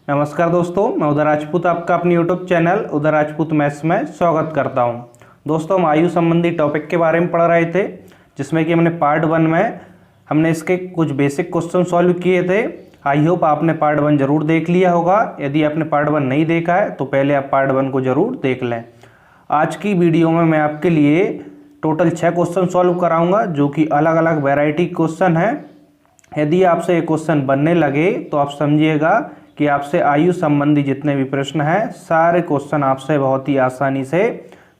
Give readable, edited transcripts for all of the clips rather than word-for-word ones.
नमस्कार दोस्तों, मैं उदय राजपूत आपका अपनी यूट्यूब चैनल उदय राजपूत मैथ्स में स्वागत करता हूं। दोस्तों, हम आयु संबंधी टॉपिक के बारे में पढ़ रहे थे, जिसमें कि हमने पार्ट 1 में हमने इसके कुछ बेसिक क्वेश्चन सॉल्व किए थे। आई होप आपने पार्ट 1 जरूर देख लिया होगा। यदि आपने पार्ट 1 नहीं देखा है तो पहले आप पार्ट 1 को जरूर देख लें। आज की वीडियो में मैं आपके लिए टोटल 6 क्वेश्चन सॉल्व कराऊंगा, जो कि अलग अलग वैरायटी क्वेश्चन हैं। यदि आपसे ये क्वेश्चन बनने लगे तो आप समझिएगा कि आपसे आयु संबंधी जितने भी प्रश्न हैं सारे क्वेश्चन आपसे बहुत ही आसानी से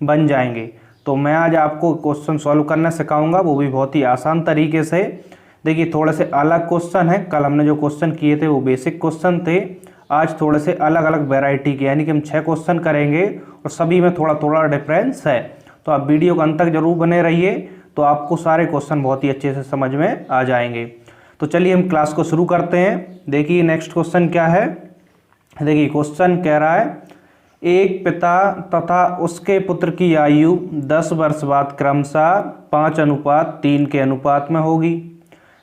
बन जाएंगे। तो मैं आज आपको क्वेश्चन सॉल्व करना सिखाऊंगा, वो भी बहुत ही आसान तरीके से। देखिए, थोड़े से अलग क्वेश्चन हैं। कल हमने जो क्वेश्चन किए थे वो बेसिक क्वेश्चन थे। आज थोड़े से अलग अलग वैरायटी के, यानी कि हम 6 क्वेश्चन करेंगे और सभी में थोड़ा थोड़ा डिफरेंस है। तो आप वीडियो के अंत तक जरूर बने रहिए, तो आपको सारे क्वेश्चन बहुत ही अच्छे से समझ में आ जाएंगे। तो चलिए हम क्लास को शुरू करते हैं। देखिए नेक्स्ट क्वेश्चन क्या है। देखिए क्वेश्चन कह रहा है, एक पिता तथा उसके पुत्र की आयु 10 वर्ष बाद क्रमशः 5:3 के अनुपात में होगी,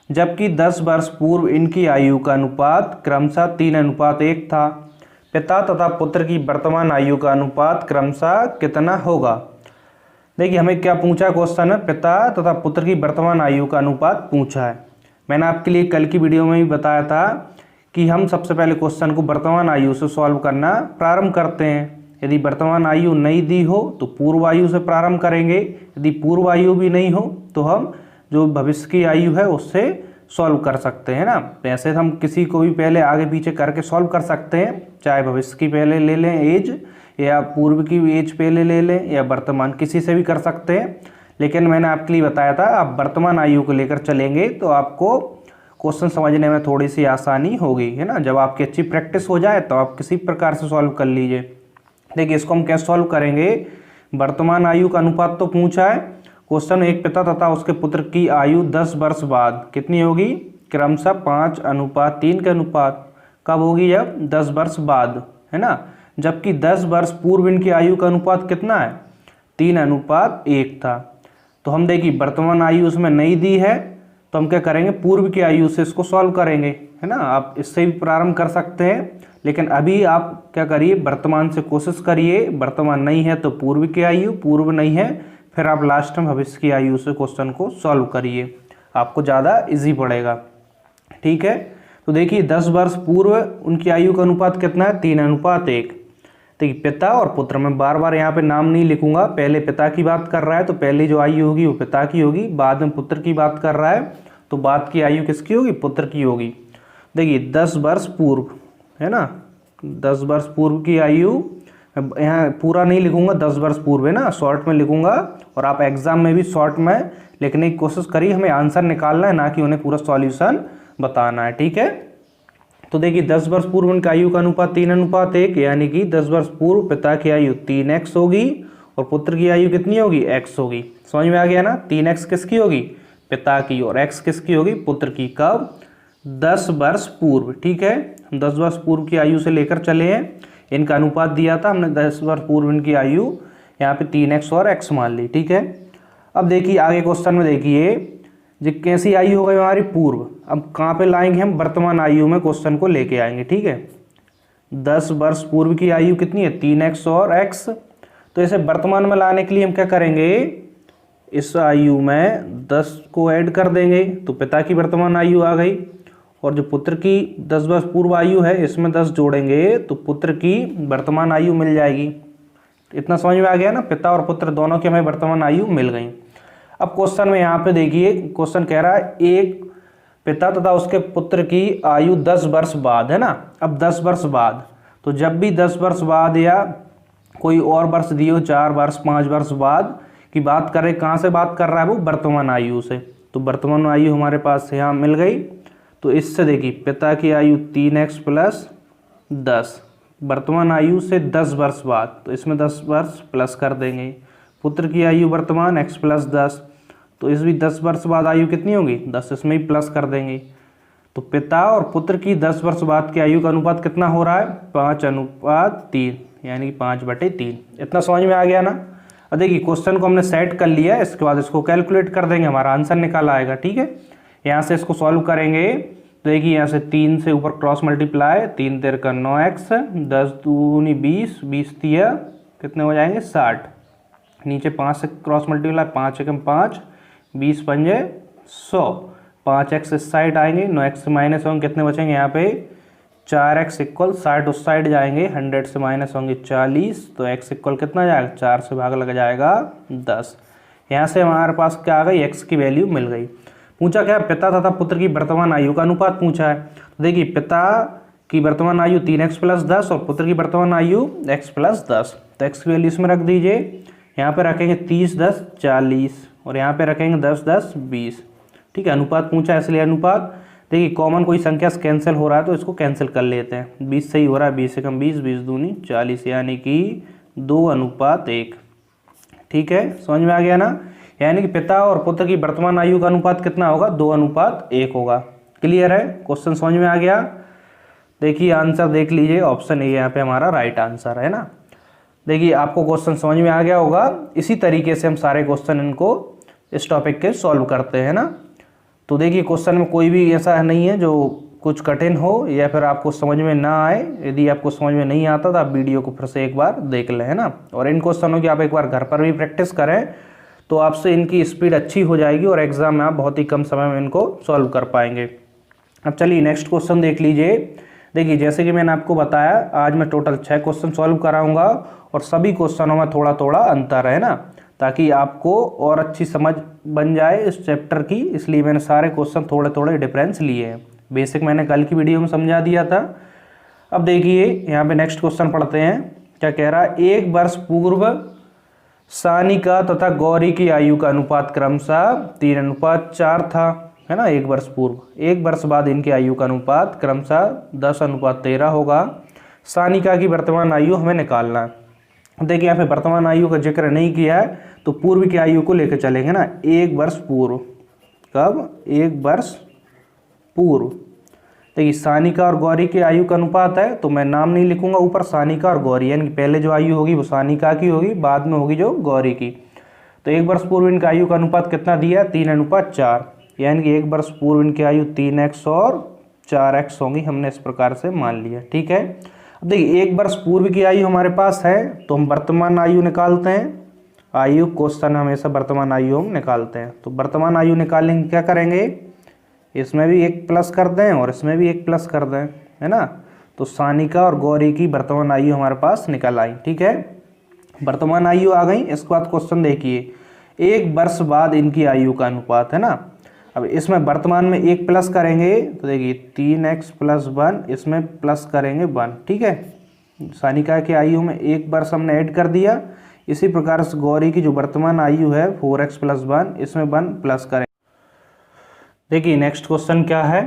जबकि 10 वर्ष पूर्व इनकी आयु का अनुपात क्रमशः 3:1 था। पिता तथा पुत्र की वर्तमान आयु का अनुपात क्रमशः कितना होगा। देखिए हमें क्या पूछा क्वेश्चन है, पिता तथा पुत्र की वर्तमान आयु का अनुपात पूछा है। मैंने आपके लिए कल की वीडियो में भी बताया था कि हम सबसे पहले क्वेश्चन को वर्तमान आयु से सॉल्व करना प्रारंभ करते हैं। यदि वर्तमान आयु नहीं दी हो तो पूर्व आयु से प्रारंभ करेंगे। यदि पूर्व आयु भी नहीं हो तो हम जो भविष्य की आयु है उससे सॉल्व कर सकते हैं ना। वैसे हम किसी को भी पहले आगे पीछे करके सॉल्व कर सकते हैं, चाहे भविष्य की पहले ले लें एज, या पूर्व की एज पहले ले लें, या वर्तमान, किसी से भी कर सकते हैं। लेकिन मैंने आपके लिए बताया था आप वर्तमान आयु को लेकर चलेंगे तो आपको क्वेश्चन समझने में थोड़ी सी आसानी होगी, है ना। जब आपकी अच्छी प्रैक्टिस हो जाए तो आप किसी प्रकार से सॉल्व कर लीजिए। देखिए इसको हम कैसे सॉल्व करेंगे। वर्तमान आयु का अनुपात तो पूछा है क्वेश्चन, एक पिता तथा उसके पुत्र की आयु 10 वर्ष बाद कितनी होगी, क्रमशः 5:3 के अनुपात। कब होगी, जब 10 वर्ष बाद, है ना। जबकि 10 वर्ष पूर्व इनकी आयु का अनुपात कितना है, 3:1 था। तो हम देखिए वर्तमान आयु उसमें नहीं दी है, तो हम क्या करेंगे, पूर्व की आयु से इसको सॉल्व करेंगे, है ना। आप इससे भी प्रारंभ कर सकते हैं, लेकिन अभी आप क्या करिए, वर्तमान से कोशिश करिए। वर्तमान नहीं है तो पूर्व की आयु, पूर्व नहीं है फिर आप लास्ट में भविष्य की आयु से क्वेश्चन को सॉल्व करिए, आपको ज़्यादा इजी पड़ेगा। ठीक है, तो देखिए 10 वर्ष पूर्व उनकी आयु का अनुपात कितना है, 3:1। देखिए पिता और पुत्र, मैं बार बार यहाँ पे नाम नहीं लिखूंगा। पहले पिता की बात कर रहा है तो पहले जो आयु होगी वो पिता की होगी, बाद में पुत्र की बात कर रहा है तो बाद की आयु किसकी होगी, पुत्र की होगी। देखिए 10 वर्ष पूर्व, है ना, 10 वर्ष पूर्व की आयु, यहाँ पूरा नहीं लिखूंगा, 10 वर्ष पूर्व, है ना, शॉर्ट में लिखूंगा। और आप एग्जाम में भी शॉर्ट में लिखने की कोशिश करिए, हमें आंसर निकालना है, ना कि उन्हें पूरा सॉल्यूशन बताना है। ठीक है, तो देखिए 10 वर्ष पूर्व उनकी आयु का अनुपात 3:1, यानी कि 10 वर्ष पूर्व पिता की आयु 3x होगी और पुत्र की आयु कितनी होगी, x होगी। समझ में आ गया ना। 3x किसकी होगी, पिता की, और x किसकी होगी, पुत्र की। कब, 10 वर्ष पूर्व। ठीक है, हम 10 वर्ष पूर्व की आयु से लेकर चले हैं, इनका अनुपात दिया था हमने, 10 वर्ष पूर्व इनकी आयु, यहाँ पे 3x और x मान ली। ठीक है, अब देखिए आगे क्वेश्चन में देखिए, जो कैसी आयु हो गई हमारी, पूर्व। अब कहाँ पे लाएंगे हम, वर्तमान आयु में क्वेश्चन को लेके आएंगे। ठीक है, 10 वर्ष पूर्व की आयु कितनी है, 3x और x। तो इसे वर्तमान में लाने के लिए हम क्या करेंगे, इस आयु में 10 को ऐड कर देंगे तो पिता की वर्तमान आयु आ गई, और जो पुत्र की 10 वर्ष पूर्व आयु है इसमें 10 जोड़ेंगे तो पुत्र की वर्तमान आयु मिल जाएगी। इतना समझ में आ गया ना, पिता और पुत्र दोनों की हमें वर्तमान आयु मिल गई। अब क्वेश्चन में यहाँ पे देखिए, क्वेश्चन कह रहा है एक पिता तथा उसके पुत्र की आयु 10 वर्ष बाद, है ना। अब 10 वर्ष बाद, तो जब भी 10 वर्ष बाद या कोई और वर्ष दियो, 4 वर्ष 5 वर्ष बाद की बात करें, कहाँ से बात कर रहा है वो, वर्तमान आयु से। तो वर्तमान आयु हमारे पास यहाँ मिल गई। तो इससे देखिए पिता की आयु 3x + 10, वर्तमान आयु से 10 वर्ष बाद, तो इसमें 10 वर्ष प्लस कर देंगे। पुत्र की आयु वर्तमान x + 10, तो इस भी 10 वर्ष बाद आयु कितनी होगी, 10, इसमें ही प्लस कर देंगे। तो पिता और पुत्र की 10 वर्ष बाद की आयु का अनुपात कितना हो रहा है, 5:3, यानी 5/3। इतना समझ में आ गया ना। अब देखिए क्वेश्चन को हमने सेट कर लिया है, इसके बाद इसको कैलकुलेट कर देंगे, हमारा आंसर निकल आएगा। ठीक है, यहाँ से इसको सॉल्व करेंगे तो देखिए यहाँ से 3 से ऊपर क्रॉस मल्टीप्लाई, 3 तेरह का 9x, 10 दूनी 20, 20 तिया कितने हो जाएंगे 60। नीचे 5 से क्रॉस मल्टीप्लाई, 5 एकम 5, 20 पंजे 100, 5x इस साइड आएंगे, 9x से माइनस होंगे कितने बचेंगे यहाँ पे 4x इक्वल 60 उस साइड जाएंगे, 100 से माइनस होंगे 40, तो x इक्वल कितना जाएगा 4 से भाग लग जाएगा 10। यहाँ से हमारे पास क्या आ गई x की वैल्यू मिल गई। पूछा क्या पिता तथा पुत्र की वर्तमान आयु का अनुपात पूछा है। तो देखिए पिता की वर्तमान आयु 3x + 10 और पुत्र की वर्तमान आयु x + 10, तो x की वैल्यू इसमें रख दीजिए। यहाँ पे रखेंगे 30 10 40 और यहाँ पे रखेंगे 10 10 20। ठीक है, अनुपात पूछा है इसलिए अनुपात। देखिए कॉमन कोई संख्या से कैंसिल हो रहा है तो इसको कैंसिल कर लेते हैं। 20 से ही हो रहा है, 20 से कम 20, 20 दूनी 40, यानी कि 2:1। ठीक है, समझ में आ गया ना। यानी कि पिता और पुत्र की वर्तमान आयु का अनुपात कितना होगा 2:1 होगा। क्लियर है, क्वेश्चन समझ में आ गया। देखिए आंसर देख लीजिए, ऑप्शन ए यहाँ पे हमारा राइट आंसर है ना। देखिए आपको क्वेश्चन समझ में आ गया होगा। इसी तरीके से हम सारे क्वेश्चन इनको इस टॉपिक के सॉल्व करते हैं ना। तो देखिए क्वेश्चन में कोई भी ऐसा नहीं है जो कुछ कठिन हो या फिर आपको समझ में ना आए। यदि आपको समझ में नहीं आता तो आप वीडियो को फिर से एक बार देख लें, है ना। और इन क्वेश्चनों की आप एक बार घर पर भी प्रैक्टिस करें तो आपसे इनकी स्पीड अच्छी हो जाएगी और एग्जाम में आप बहुत ही कम समय में इनको सॉल्व कर पाएंगे। अब चलिए नेक्स्ट क्वेश्चन देख लीजिए। देखिए जैसे कि मैंने आपको बताया आज मैं टोटल 6 क्वेश्चन सॉल्व कराऊंगा और सभी क्वेश्चनों में थोड़ा थोड़ा अंतर है ना, ताकि आपको और अच्छी समझ बन जाए इस चैप्टर की। इसलिए मैंने सारे क्वेश्चन थोड़े थोड़े डिफरेंस लिए हैं। बेसिक मैंने कल की वीडियो में समझा दिया था। अब देखिए यहाँ पे नेक्स्ट क्वेश्चन पढ़ते हैं। क्या कह रहा है, 1 वर्ष पूर्व सानिका तथा गौरी की आयु का अनुपात क्रमशः 3:4 था, है ना। 1 वर्ष पूर्व, 1 वर्ष बाद इनकी आयु का अनुपात क्रमशः 10:13 होगा। सानिका की वर्तमान आयु हमें निकालना है। देखिए यहाँ पे वर्तमान आयु का जिक्र नहीं किया है तो पूर्व की आयु को लेकर चलेंगे ना। 1 वर्ष पूर्व, कब 1 वर्ष पूर्व। देखिए सानिका और गौरी की आयु का अनुपात है तो मैं नाम नहीं लिखूंगा ऊपर, सानिका और गौरी, यानी कि पहले जो आयु होगी वो सानिका की होगी, बाद में होगी जो गौरी की। तो 1 वर्ष पूर्व इनका आयु का अनुपात कितना दिया 3:4, यानी कि 1 वर्ष पूर्व इनकी आयु 3x और 4x होंगी। हमने इस प्रकार से मान लिया। ठीक है, अब देखिए 1 वर्ष पूर्व की आयु हमारे पास है तो हम वर्तमान आयु निकालते हैं। आयु क्वेश्चन हमेशा वर्तमान आयु हम निकालते हैं। तो वर्तमान आयु निकालेंगे, क्या करेंगे, इसमें भी 1 प्लस कर दें और इसमें भी 1 प्लस कर दें, है ना। तो सानिका और गौरी की वर्तमान आयु हमारे पास निकल आई। ठीक है, वर्तमान आयु आ गई। इसके बाद क्वेश्चन देखिए, 1 वर्ष बाद इनकी आयु का अनुपात, है ना। अब इसमें वर्तमान में 1 प्लस करेंगे तो देखिए 3x + 1, इसमें प्लस करेंगे 1। ठीक है, सानिका की आयु में 1 वर्ष हमने ऐड कर दिया। इसी प्रकार से गौरी की जो वर्तमान आयु है 4x + 1, इसमें 1 प्लस करेंगे। देखिए नेक्स्ट क्वेश्चन क्या है,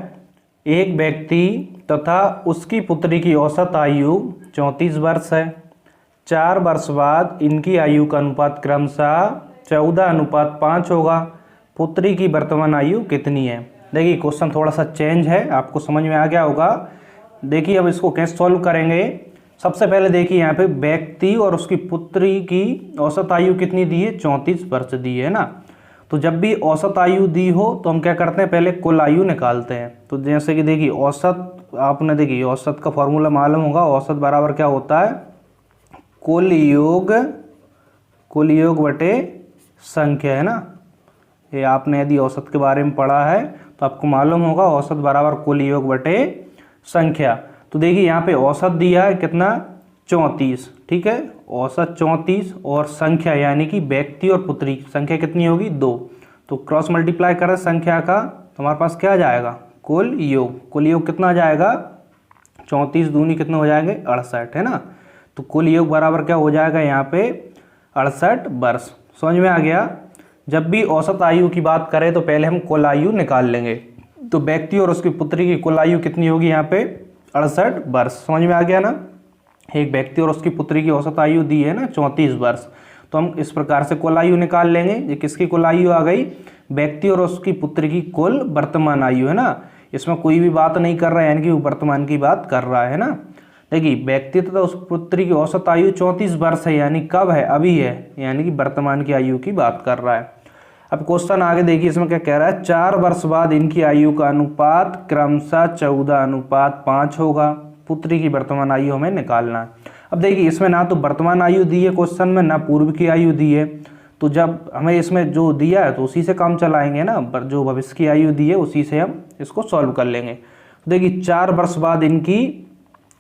एक व्यक्ति तथा उसकी पुत्री की औसत आयु 34 वर्ष है। 4 वर्ष बाद इनकी आयु का अनुपात क्रमशः 14:5 होगा। पुत्री की वर्तमान आयु कितनी है। देखिए क्वेश्चन थोड़ा सा चेंज है, आपको समझ में आ गया होगा। देखिए अब इसको कैसे सॉल्व करेंगे। सबसे पहले देखिए यहाँ पे व्यक्ति और उसकी पुत्री की औसत आयु कितनी दी है 34 वर्ष दी है ना। तो जब भी औसत आयु दी हो तो हम क्या करते हैं, पहले कुल आयु निकालते हैं। तो जैसे कि देखिए औसत, आपने देखिए औसत का फॉर्मूला मालूम होगा। औसत बराबर क्या होता है, कुल योग बटे संख्या, है ना। ये आपने यदि औसत के बारे में पढ़ा है तो आपको मालूम होगा औसत बराबर कुल योग बटे संख्या। तो देखिए यहाँ पे औसत दिया है कितना 34। ठीक है, औसत 34 और संख्या यानी कि व्यक्ति और पुत्री संख्या कितनी होगी 2। तो क्रॉस मल्टीप्लाई करें संख्या का तो हमारे पास क्या आ जाएगा कुल योग। कुल योग कितना आ जाएगा 34 दूनी कितने हो जाएंगे 68, है ना। तो कुल योग बराबर क्या हो जाएगा यहाँ पे 68 वर्ष। समझ में आ गया। जब भी औसत आयु की बात करें तो पहले हम कुल आयु निकाल लेंगे। तो व्यक्ति और उसकी पुत्री की कुल आयु कितनी होगी यहाँ पे 68 वर्ष। समझ में आ गया ना। एक व्यक्ति और उसकी पुत्री की औसत आयु दी है ना 34 वर्ष। तो हम इस प्रकार से कुल आयु निकाल लेंगे। ये किसकी कुल आयु आ गई, व्यक्ति और उसकी पुत्री की कुल वर्तमान आयु, है ना। इसमें कोई भी बात नहीं कर रहा है, यानी कि वो वर्तमान की बात कर रहा है ना। देखिए व्यक्ति तथा उस पुत्री की औसत आयु 34 वर्ष है, यानी कब है, अभी है, यानी कि वर्तमान की आयु की बात कर रहा है। अब क्वेश्चन आगे देखिए, इसमें क्या कह रहा है, 4 वर्ष बाद इनकी आयु का अनुपात क्रमशः 14:5 होगा। पुत्री की वर्तमान आयु हमें निकालना है। अब देखिए इसमें ना तो वर्तमान आयु दी है क्वेश्चन में, ना पूर्व की आयु दी है, तो जब हमें इसमें जो दिया है तो उसी से काम चलाएंगे ना, पर जो भविष्य की आयु दी है उसी से हम इसको सॉल्व कर लेंगे। तो देखिए 4 वर्ष बाद इनकी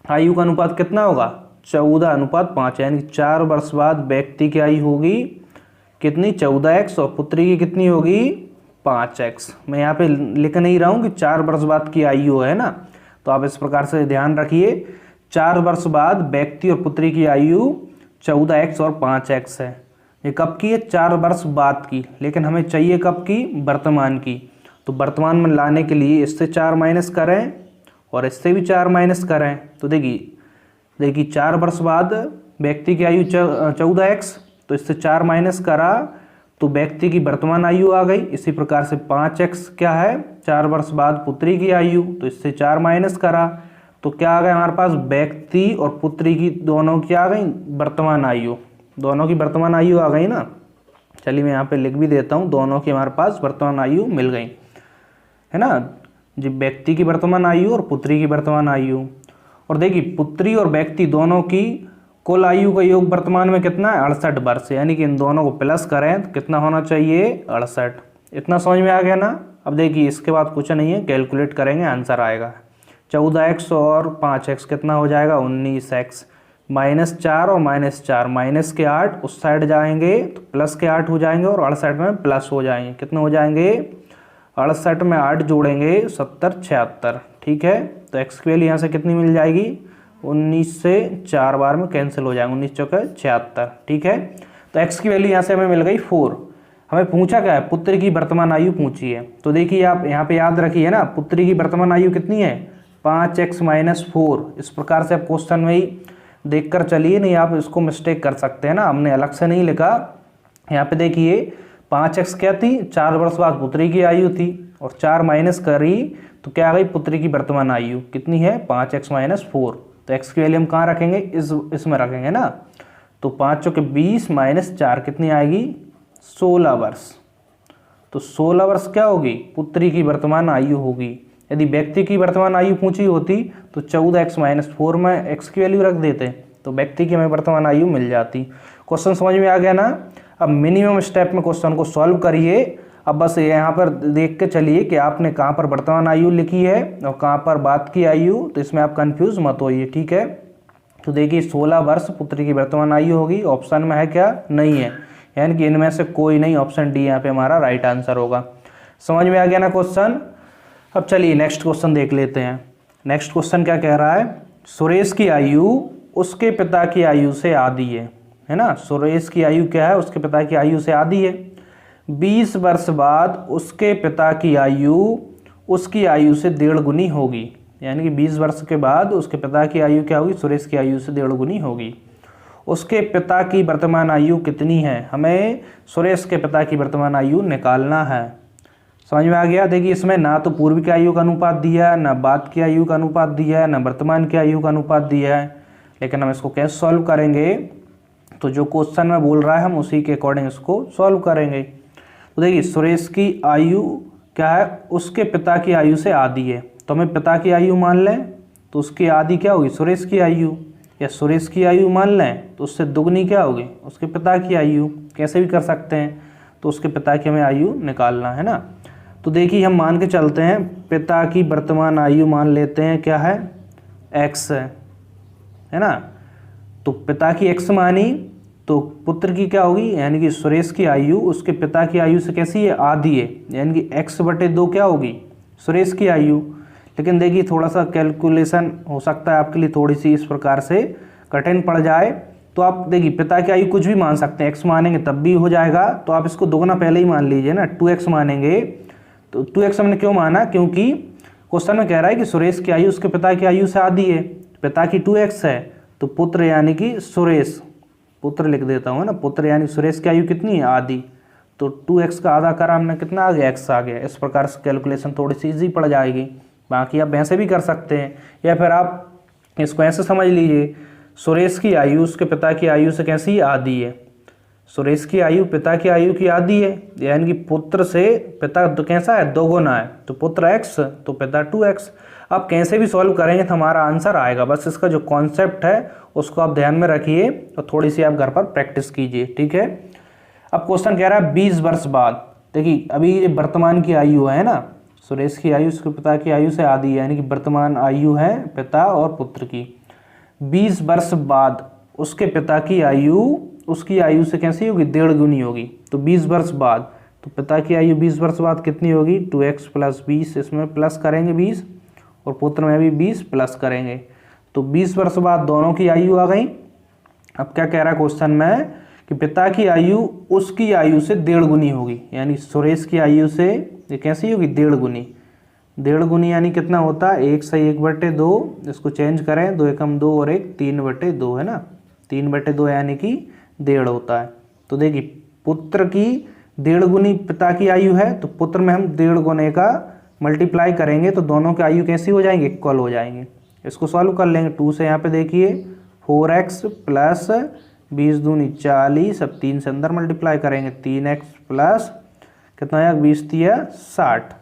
आयु का अनुपात कितना होगा, 14:5, यानी 4 वर्ष बाद व्यक्ति की आयु होगी कितनी, 14x, और पुत्री की कितनी होगी, 5x। मैं यहाँ पे लिख नहीं रहा हूँ कि 4 वर्ष बाद की आयु है ना, तो आप इस प्रकार से ध्यान रखिए, 4 वर्ष बाद व्यक्ति और पुत्री की आयु 14x और 5x है। ये कब की है, 4 वर्ष बाद की, लेकिन हमें चाहिए कब की, वर्तमान की। तो वर्तमान में लाने के लिए इससे 4 माइनस करें और इससे भी 4 माइनस करें। तो देखिए 4 वर्ष बाद व्यक्ति की आयु 14x, तो इससे 4 माइनस करा तो व्यक्ति की वर्तमान आयु आ गई। इसी प्रकार से 5x क्या है, 4 वर्ष बाद पुत्री की आयु, तो इससे 4 माइनस करा तो क्या आ गया हमारे पास, व्यक्ति और पुत्री की दोनों की आ गई वर्तमान आयु, दोनों की वर्तमान आयु आ गई ना। चलिए मैं यहाँ पे लिख भी देता हूँ, दोनों की हमारे पास वर्तमान आयु मिल गई है ना, जी व्यक्ति की वर्तमान आयु और पुत्री की वर्तमान आयु। और देखिए पुत्री और व्यक्ति दोनों की कुल आयु का योग वर्तमान में कितना है, 68 वर्ष, यानी कि इन दोनों को प्लस करें तो कितना होना चाहिए, 68। इतना समझ में आ गया ना। अब देखिए इसके बाद कुछ नहीं है, कैलकुलेट करेंगे आंसर आएगा 14x और 5x कितना हो जाएगा, 19x, -4 और -4, माइनस के 8 उस साइड जाएंगे तो प्लस के 8 हो जाएंगे और 68 में प्लस हो जाएंगे, कितने हो जाएंगे, 68 में 8 जोड़ेंगे 70, 76, ठीक है। तो x की वैल्यू यहाँ से कितनी मिल जाएगी, 19 से 4 बार में कैंसिल हो जाएंगे, 19 चौके 76, ठीक है। तो x की वैल्यू यहाँ से हमें मिल गई 4। हमें पूछा क्या है, पुत्री की वर्तमान आयु पूछी है। तो देखिए आप यहाँ पे याद रखिए ना, पुत्री की वर्तमान आयु कितनी है, 5x - 4। इस प्रकार से आप क्वेश्चन में ही देख कर चलिए, नहीं आप इसको मिस्टेक कर सकते हैं ना, हमने अलग से नहीं लिखा। यहाँ पे देखिए 5x क्या थी, 4 वर्ष बाद पुत्री की आयु थी, और 4 माइनस करी तो क्या आ गई, पुत्री की वर्तमान आयु कितनी है, 5x - 4। तो x की वैल्यू हम कहाँ रखेंगे, इसमें रखेंगे ना। तो 5 चौके 20 - 4 कितनी आएगी, 16 वर्ष। तो 16 वर्ष क्या होगी, पुत्री की वर्तमान आयु होगी। यदि व्यक्ति की वर्तमान आयु पूछी होती तो 14x - 4 में x की वैल्यू रख देते, तो व्यक्ति की हमें वर्तमान आयु मिल जाती। क्वेश्चन समझ में आ गया ना। अब मिनिमम स्टेप में क्वेश्चन को सॉल्व करिए। अब बस यहाँ पर देख के चलिए कि आपने कहाँ पर वर्तमान आयु लिखी है और कहाँ पर बाद की आयु, तो इसमें आप कंफ्यूज मत होइए, ठीक है। तो देखिए 16 वर्ष पुत्री की वर्तमान आयु होगी, ऑप्शन में है क्या, नहीं है, यानी कि इनमें से कोई नहीं, ऑप्शन डी यहाँ पे हमारा राइट आंसर होगा। समझ में आ गया ना क्वेश्चन। अब चलिए नेक्स्ट क्वेश्चन देख लेते हैं। नेक्स्ट क्वेश्चन क्या कह रहा है, सुरेश की आयु उसके पिता की आयु से आधी है ना। सुरेश की आयु क्या है, उसके पिता की आयु से आधी है। 20 वर्ष बाद उसके पिता की आयु उसकी आयु से 1.5 गुनी होगी, यानी कि 20 वर्ष के बाद उसके पिता की आयु क्या होगी, सुरेश की आयु से 1.5 गुनी होगी। उसके पिता की वर्तमान आयु कितनी है, हमें सुरेश के पिता की वर्तमान आयु निकालना है। समझ में आ गया। देखिए इसमें ना तो पूर्व की आयु का अनुपात दिया है, ना बाद की आयु का अनुपात दिया है, ना वर्तमान की आयु का अनुपात दिया है, लेकिन हम इसको कैसे सॉल्व करेंगे, तो जो क्वेश्चन में बोल रहा है हम उसी के अकॉर्डिंग इसको सॉल्व करेंगे। तो देखिए सुरेश की आयु क्या है, उसके पिता की आयु से आधी है, तो हमें पिता की आयु मान लें तो उसकी आधी क्या होगी, सुरेश की आयु, या सुरेश की आयु मान लें तो उससे दुगनी क्या होगी, उसके पिता की आयु, कैसे भी कर सकते हैं। तो उसके पिता की हमें आयु निकालना है ना। तो देखिए हम मान के चलते हैं, पिता की वर्तमान आयु मान लेते हैं क्या है, x है ना। तो पिता की x मानी तो पुत्र की क्या होगी, यानी कि सुरेश की आयु उसके पिता की आयु से कैसी है, आधी है, यानी कि x/2 क्या होगी, सुरेश की आयु। लेकिन देखिए थोड़ा सा कैलकुलेशन हो सकता है आपके लिए थोड़ी सी इस प्रकार से कठिन पड़ जाए, तो आप देखिए पिता की आयु कुछ भी मान सकते हैं, x मानेंगे तब भी हो जाएगा। तो आप इसको दोगुना पहले ही मान लीजिए ना, 2x मानेंगे। तो 2x हमने क्यों माना, क्योंकि क्वेश्चन में कह रहा है कि सुरेश की आयु उसके पिता की आयु से आधी है, पिता की 2x है, तो पुत्र यानी कि सुरेश, पुत्र लिख देता हूँ ना, पुत्र यानी सुरेश की आयु कितनी है, आधी। तो 2x का आधा करा हमने, कितना आ गया, x आ गया। इस प्रकार से कैलकुलेशन थोड़ी सी ईजी पड़ जाएगी। बाकी आप ऐसे भी कर सकते हैं, या फिर आप इसको ऐसे समझ लीजिए, सुरेश की आयु उसके पिता की आयु से कैसी आधी है, सुरेश की आयु पिता की आयु की आधी है, यानी कि पुत्र से पिता तो कैसा है, दोगुना है, तो पुत्र x तो पिता 2x। अब कैसे भी सॉल्व करेंगे तो हमारा आंसर आएगा, बस इसका जो कॉन्सेप्ट है उसको आप ध्यान में रखिए और थोड़ी सी आप घर पर प्रैक्टिस कीजिए, ठीक है। अब क्वेश्चन कह रहा है 20 वर्ष बाद। देखिए अभी ये वर्तमान की आयु है ना, सुरेश की आयु उसके पिता की आयु से आधी है, यानी कि वर्तमान आयु है पिता और पुत्र की। 20 वर्ष बाद उसके पिता की आयु उसकी आयु से कैसी होगी, 1.5 गुनी होगी। तो 20 वर्ष बाद तो पिता की आयु 20 वर्ष बाद कितनी होगी, 2x + 20, इसमें प्लस करेंगे 20 और पुत्र में भी 20 प्लस करेंगे, तो 20 वर्ष बाद दोनों की आयु आ गई। अब क्या कह रहा है क्वेश्चन में कि पिता की आयु उसकी आयु से 1.5 गुनी होगी, यानी सुरेश की आयु से ये कैसी होगी, 1.5 गुनी। 1.5 गुनी यानी कितना होता है, 1 से 1/2, इसको चेंज करें, 2 एकम 2 और 1 3/2 है ना, 3/2 यानी कि 1.5 होता है। तो देखिए पुत्र की 1.5 गुनी पिता की आयु है, तो पुत्र में हम 1.5 गुने का मल्टीप्लाई करेंगे तो दोनों की आयु कैसी हो जाएंगे, इक्वल हो जाएंगे। इसको सॉल्व कर लेंगे, 2 से यहाँ पे देखिए 4x प्लस 20 दूनी 40, अब 3 से अंदर मल्टीप्लाई करेंगे, 3x प्लस कितना आया, 20 तिया 60।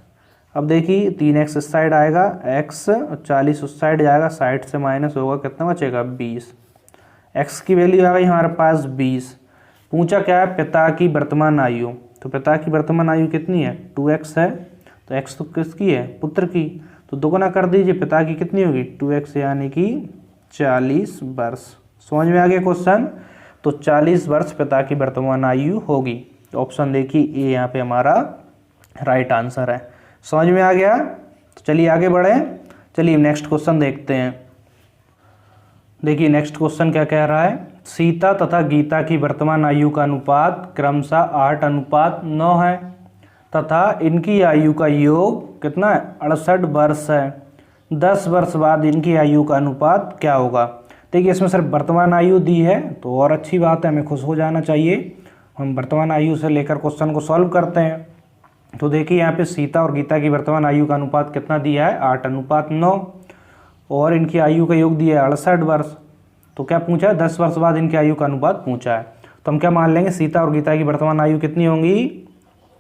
अब देखिए 3x इस साइड आएगा, x और 40 उस साइड जाएगा, 60 से माइनस होगा, कितना बचेगा 20। x की वैल्यू आ गई हमारे पास 20। पूछा क्या है, पिता की वर्तमान आयु, तो पिता की वर्तमान आयु कितनी है, 2x है, तो x तो किसकी है, पुत्र की, तो दोगुना कर दीजिए, पिता की कितनी होगी 2x यानी कि 40 वर्ष। समझ में आ गया क्वेश्चन, तो 40 वर्ष पिता की वर्तमान आयु होगी। तो ऑप्शन देखिए ये यहाँ पे हमारा राइट आंसर है। समझ में आ गया, तो चलिए आगे बढ़े, चलिए नेक्स्ट क्वेश्चन देखते हैं। देखिए नेक्स्ट क्वेश्चन क्या कह रहा है, सीता तथा गीता की वर्तमान आयु का अनुपात क्रमशः 8:9 है तथा इनकी आयु का योग कितना है, 68 वर्ष है। 10 वर्ष बाद इनकी आयु का अनुपात क्या होगा। देखिए इसमें सिर्फ वर्तमान आयु दी है तो और अच्छी बात है, हमें खुश हो जाना चाहिए। हम वर्तमान आयु से लेकर क्वेश्चन को सॉल्व करते हैं। तो देखिए यहाँ पे सीता और गीता की वर्तमान आयु का अनुपात कितना दिया है, 8:9 और इनकी आयु का योग दिया है 68 वर्ष। तो क्या पूछा है, 10 वर्ष बाद इनकी आयु का अनुपात पूछा है। तो हम क्या मान लेंगे, सीता और गीता की वर्तमान आयु कितनी होंगी,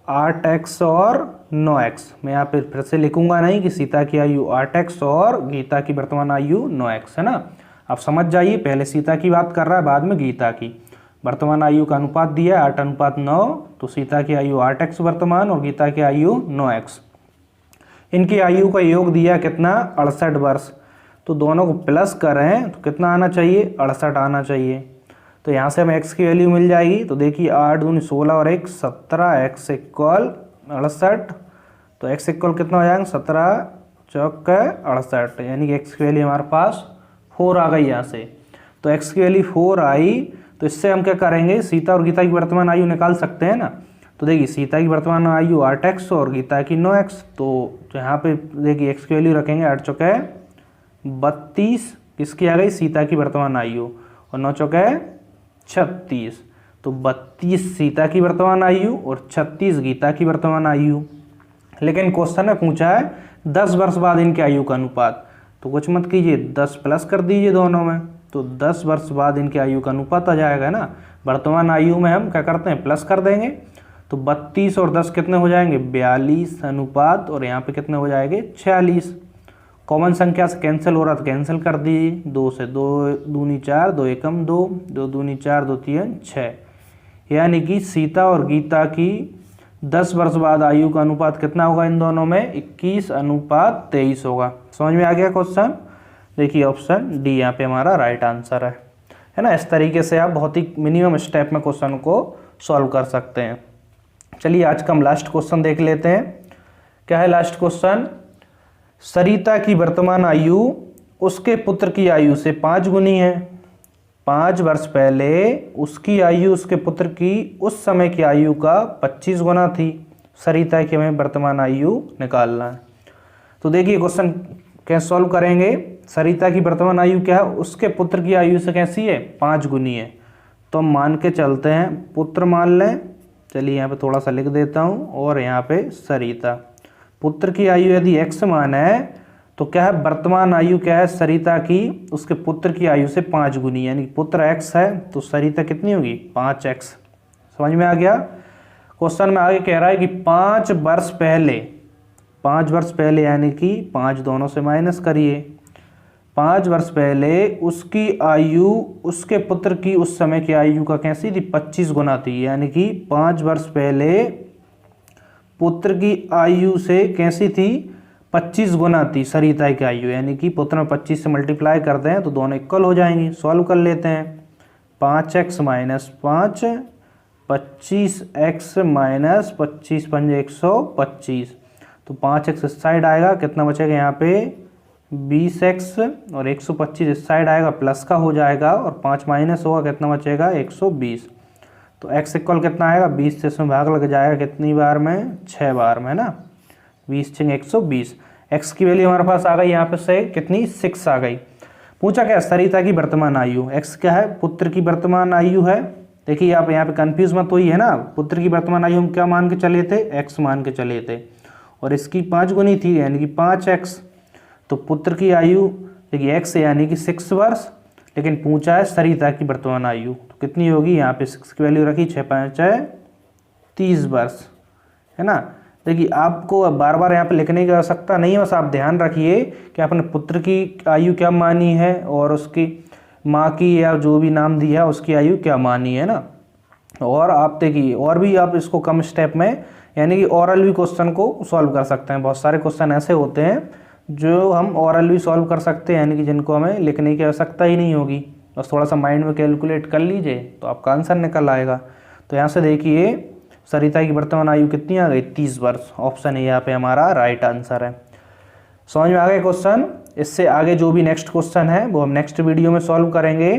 8x और 9x। मैं यहाँ पे फिर से लिखूंगा नहीं कि सीता की आयु 8x और गीता की वर्तमान आयु 9x है ना। आप समझ जाइए, पहले सीता की बात कर रहा है, बाद में गीता की। वर्तमान आयु का अनुपात दिया है 8:9, तो सीता की आयु 8x वर्तमान और गीता की आयु 9x। इनकी आयु का योग दिया कितना, 68 वर्ष। तो दोनों को प्लस करें तो कितना आना चाहिए, 68 आना चाहिए। तो यहाँ से हमें x की वैल्यू मिल जाएगी। तो देखिए 8 दूनी 16 और 1 17, x = 68। तो x इक्वल कितना हो जाएगा, 17 चौक 68, यानी कि x की वैल्यू हमारे पास 4 आ गई यहाँ से। तो x की वैल्यू 4 आई, तो इससे हम क्या करेंगे, सीता और गीता की वर्तमान आयु निकाल सकते हैं ना। तो देखिए सीता की वर्तमान आयु 8x और गीता की 9x। तो यहाँ पे देखिए x की वैल्यू रखेंगे, 8 चौके 32 किसकी आ गई, सीता की वर्तमान आयु, और 9 चौके 36। तो 32 सीता की वर्तमान आयु और 36 गीता की वर्तमान आयु। लेकिन क्वेश्चन में पूछा है 10 वर्ष बाद इनकी आयु का अनुपात। तो कुछ मत कीजिए, 10 प्लस कर दीजिए दोनों में, तो 10 वर्ष बाद इनकी आयु का अनुपात आ जाएगा ना। वर्तमान आयु में हम क्या करते हैं, प्लस कर देंगे। तो 32 और 10 कितने हो जाएंगे, 42 अनुपात, और यहाँ पे कितने हो जाएंगे, 46। कॉमन संख्या से कैंसिल हो रहा तो कैंसिल कर दीजिए, 2 से 2 दूनी 4, 2 एकम 2, 2 दूनी 4, 2 तीन 6। यानी कि सीता और गीता की 10 वर्ष बाद आयु का अनुपात कितना होगा इन दोनों में, 21:23 होगा। समझ में आ गया क्वेश्चन। देखिए ऑप्शन डी यहाँ पे हमारा राइट आंसर है ना। इस तरीके से आप बहुत ही मिनिमम स्टेप में क्वेश्चन को सॉल्व कर सकते हैं। चलिए आज का हम लास्ट क्वेश्चन देख लेते हैं। क्या है लास्ट क्वेश्चन, सरिता की वर्तमान आयु उसके पुत्र की आयु से 5 गुनी है। 5 वर्ष पहले उसकी आयु उसके पुत्र की उस समय की आयु का 25 गुना थी। सरिता की हमें वर्तमान आयु निकालना है। तो देखिए क्वेश्चन कैसे सॉल्व करेंगे। सरिता की वर्तमान आयु क्या है, उसके पुत्र की आयु से कैसी है, 5 गुनी है। तो हम मान के चलते हैं, पुत्र मान लें। चलिए यहाँ पे थोड़ा सा लिख देता हूँ, और यहाँ पे सरिता। पुत्र की आयु यदि x मान है तो क्या है, वर्तमान आयु क्या है सरिता की, उसके पुत्र की आयु से 5 गुनी, यानी पुत्र x है तो सरिता कितनी होगी, 5x। समझ में आ गया। क्वेश्चन में आगे कह रहा है कि 5 वर्ष पहले यानी कि 5 दोनों से माइनस करिए। 5 वर्ष पहले उसकी आयु उसके पुत्र की उस समय की आयु का कैसी थी, 25 गुना थी। यानी कि 5 वर्ष पहले पुत्र की आयु से कैसी थी, 25 गुना थी सरिता की आयु। यानी कि पुत्र में 25 से मल्टीप्लाई करते हैं तो दोनों इक्वल हो जाएंगी। सॉल्व कर लेते हैं। 5x माइनस 5, 25x माइनस 25 पंजे 125, तो 5x इस साइड आएगा, कितना बचेगा यहाँ पे 20x, और 125 इस साइड आएगा, प्लस का हो जाएगा, और 5 माइनस होगा, कितना बचेगा 120। तो x इक्वल कितना आएगा, 20 से इसमें भाग लग जाएगा, कितनी बार में 6 बार में, है ना। 20 छिंग 120। x की वैल्यू हमारे पास आ गई यहाँ पे से कितनी 6 आ गई। पूछा क्या, सरिता की वर्तमान आयु। x क्या है, पुत्र की वर्तमान आयु है। देखिए आप यहाँ पे कंफ्यूज मत होइए, है ना। पुत्र की वर्तमान आयु हम क्या मान के चले थे, x मान के चले थे, और इसकी 5 गुनी थी यानी कि 5x। तो पुत्र की आयु देखिए x यानी कि 6 वर्ष, लेकिन पूछा है सरिता की वर्तमान आयु, तो कितनी होगी, यहाँ पे 6 की वैल्यू रखी, 6 5 30 वर्ष, है ना। देखिए आपको बार बार यहाँ पे लिखने की आवश्यकता नहीं है, बस आप ध्यान रखिए कि आपने पुत्र की आयु क्या मानी है और उसकी माँ की या जो भी नाम दिया है उसकी आयु क्या मानी है ना। और आप देखिए और भी आप इसको कम स्टेप में यानी कि ओरल भी क्वेश्चन को सॉल्व कर सकते हैं। बहुत सारे क्वेश्चन ऐसे होते हैं जो हम ओरल भी सॉल्व कर सकते हैं, यानी कि जिनको हमें लिखने की आवश्यकता ही नहीं होगी, बस थोड़ा सा माइंड में कैलकुलेट कर लीजिए तो आपका आंसर निकल आएगा। तो यहाँ से देखिए सरिता की वर्तमान आयु कितनी आ गई, 30 वर्ष। ऑप्शन ए यहाँ पे हमारा राइट आंसर है। समझ में आ गए क्वेश्चन। इससे आगे जो भी नेक्स्ट क्वेश्चन है वो हम नेक्स्ट वीडियो में सॉल्व करेंगे।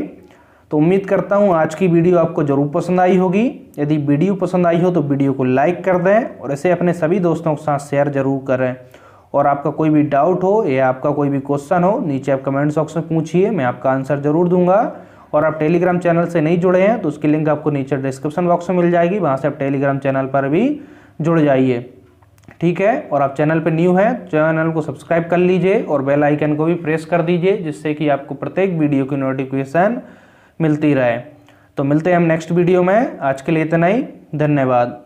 तो उम्मीद करता हूँ आज की वीडियो आपको जरूर पसंद आई होगी। यदि वीडियो पसंद आई हो तो वीडियो को लाइक कर दें और इसे अपने सभी दोस्तों के साथ शेयर जरूर करें। और आपका कोई भी डाउट हो या आपका कोई भी क्वेश्चन हो नीचे आप कमेंट बॉक्स में पूछिए, मैं आपका आंसर जरूर दूंगा। और आप टेलीग्राम चैनल से नहीं जुड़े हैं तो उसकी लिंक आपको नीचे डिस्क्रिप्शन बॉक्स में मिल जाएगी, वहाँ से आप टेलीग्राम चैनल पर भी जुड़ जाइए, ठीक है। और आप चैनल पर न्यू हैं, चैनल को सब्सक्राइब कर लीजिए और बेल आइकन को भी प्रेस कर दीजिए, जिससे कि आपको प्रत्येक वीडियो की नोटिफिकेशन मिलती रहे। तो मिलते हैं हम नेक्स्ट वीडियो में। आज के लिए इतना ही, धन्यवाद।